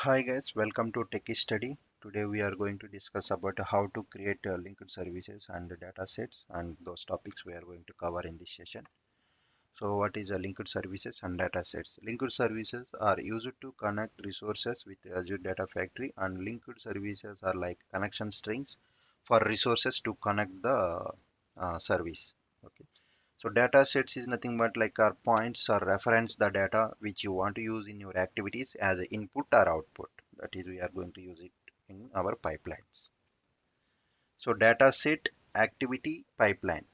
Hi guys, welcome to Techie Study. Today we are going to discuss about how to create linked services and data sets, and those topics we are going to cover in this session. So what is a linked services and data sets? Linked services are used to connect resources with Azure Data Factory, and linked services are like connection strings for resources to connect the service. Okay. So data sets is nothing but like our points or reference the data which you want to use in your activities as a input or output. That is, we are going to use it in our pipelines. So data set, activity, pipeline,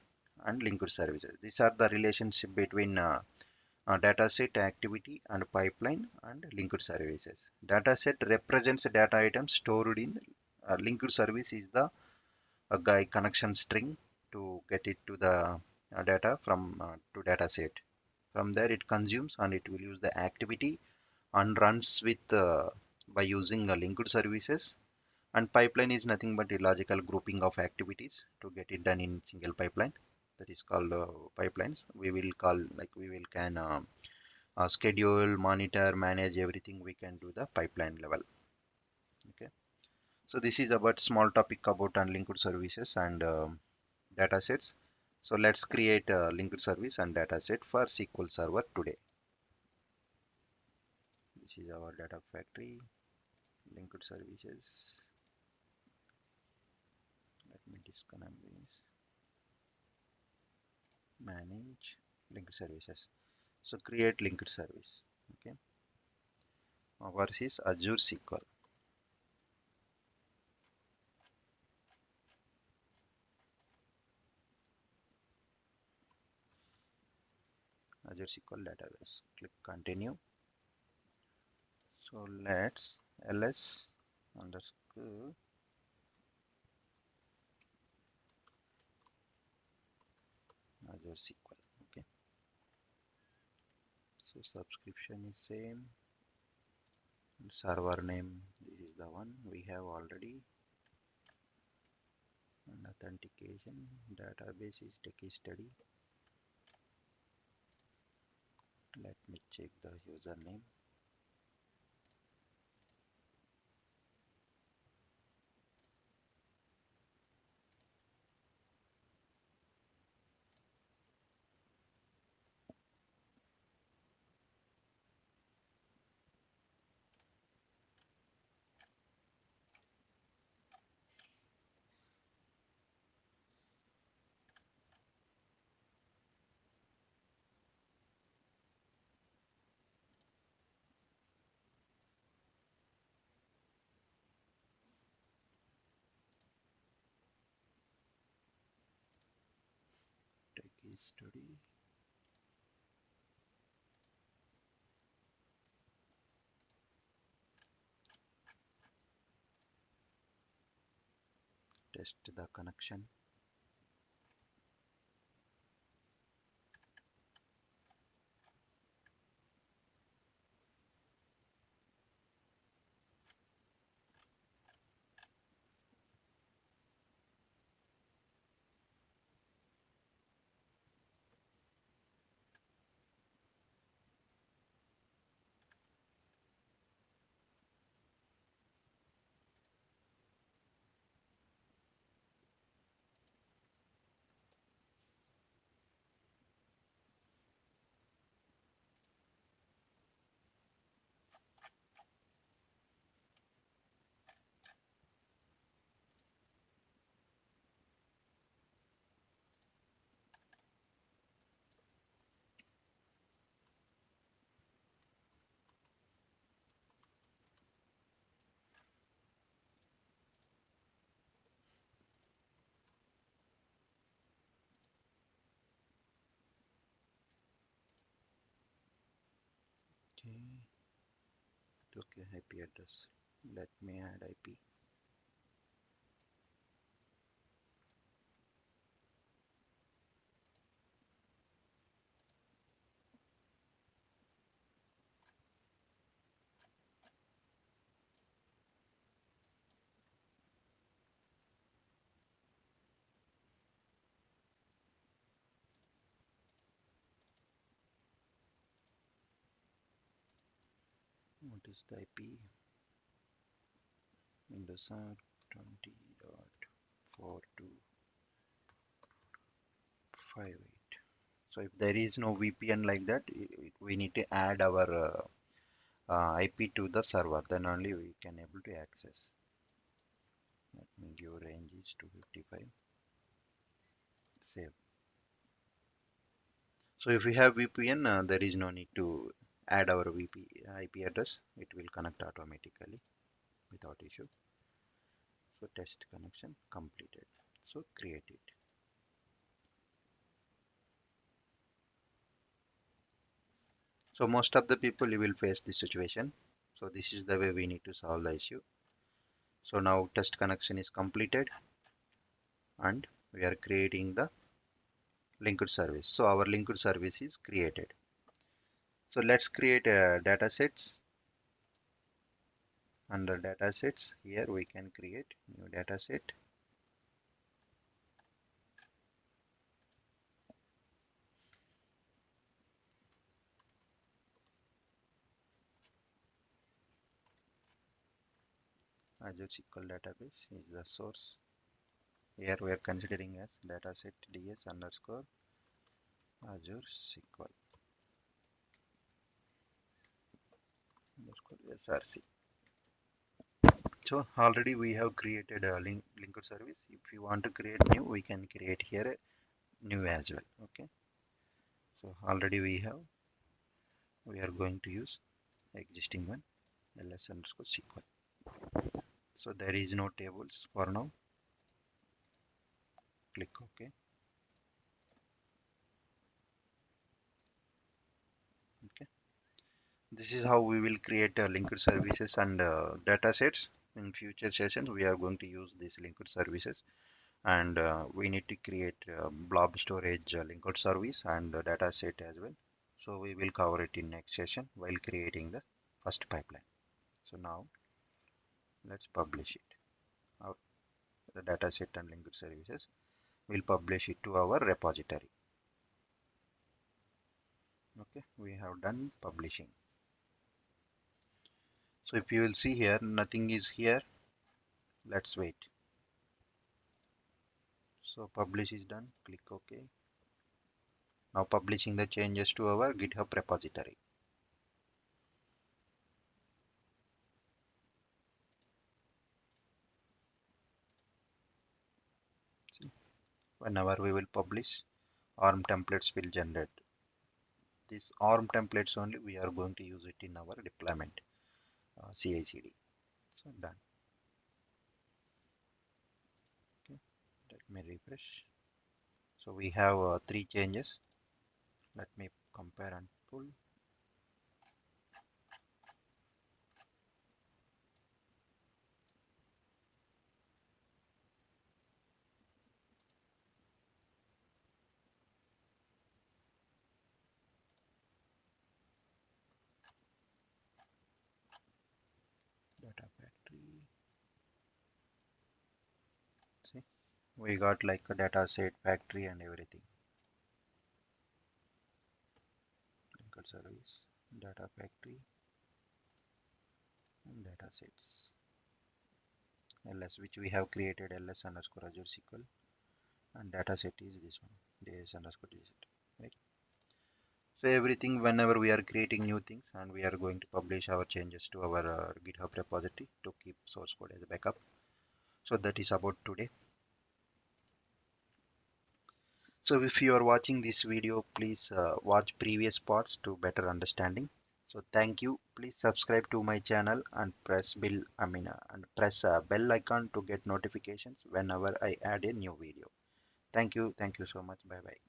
and linked services. These are the relationship between data set, activity, and pipeline and linked services. Data set represents data items stored in linked service is the a guy connection string to get it to the data from to data set. From there it consumes and it will use the activity and runs with by using linked services. And pipeline is nothing but a logical grouping of activities to get it done in single pipeline. That is called pipelines. We will call like we will can schedule, monitor, manage everything. We can do the pipeline level. Okay. So this is about small topic about unlinked services and data sets. So let's create a linked service and data set for SQL Server today. This is our data factory, linked services. Let me disconnect this. Manage linked services. So create linked service. Okay. Ours is Azure SQL. Azure SQL database. Click continue. So let's ls underscore Azure SQL. Okay. So subscription is same. Server name, this is the one we have already. And authentication, database is Techie Study. Let me check the username. Techie Study. Test the connection. Okay. Okay, IP address. Let me add IP. What is the IP? user 20.4258. So if there is no VPN like that, we need to add our IP to the server, then only we can able to access. Let me give range is 255. Save. So if we have VPN, there is no need to add our IP address. It will connect automatically without issue. So test connection completed. So create it. So most of the people you will face this situation. So this is the way we need to solve the issue. So now test connection is completed and we are creating the linked service. So our linked service is created. So let's create a datasets. Under datasets, here we can create new dataset. Azure SQL database is the source. Here we are considering as dataset ds underscore Azure SQL underscore src. So already we have created a linked service. If you want to create new, we can create here a new as well. Okay. So already we are going to use existing one ls underscore SQL. So there is no tables for now. Click OK. Okay. This is how we will create linked services and data sets. In future sessions, we are going to use these linked services, and we need to create blob storage linked service and data set as well. So we will cover it in next session while creating the first pipeline. So now let's publish it. Our, the data set and linked services will publish it to our repository. Okay, we have done publishing. So if you will see here, nothing is here. Let's wait. So publish is done. Click OK. Now publishing the changes to our GitHub repository. See, whenever we will publish, ARM templates will generate. These ARM templates only we are going to use it in our deployment CI/CD. So done. Okay, let me refresh. So we have three changes. Let me compare and pull. Data Factory. See, we got like a data set factory and everything. Linked service, data factory, and data sets. ls, which we have created ls underscore Azure SQL, and data set is this one, ds underscore dset, right? So everything, whenever we are creating new things and we are going to publish our changes to our GitHub repository to keep source code as a backup. So that is about today. So if you are watching this video, please watch previous parts to better understanding. So thank you. Please subscribe to my channel and press bell icon to get notifications whenever I add a new video. Thank you. Thank you so much. Bye bye.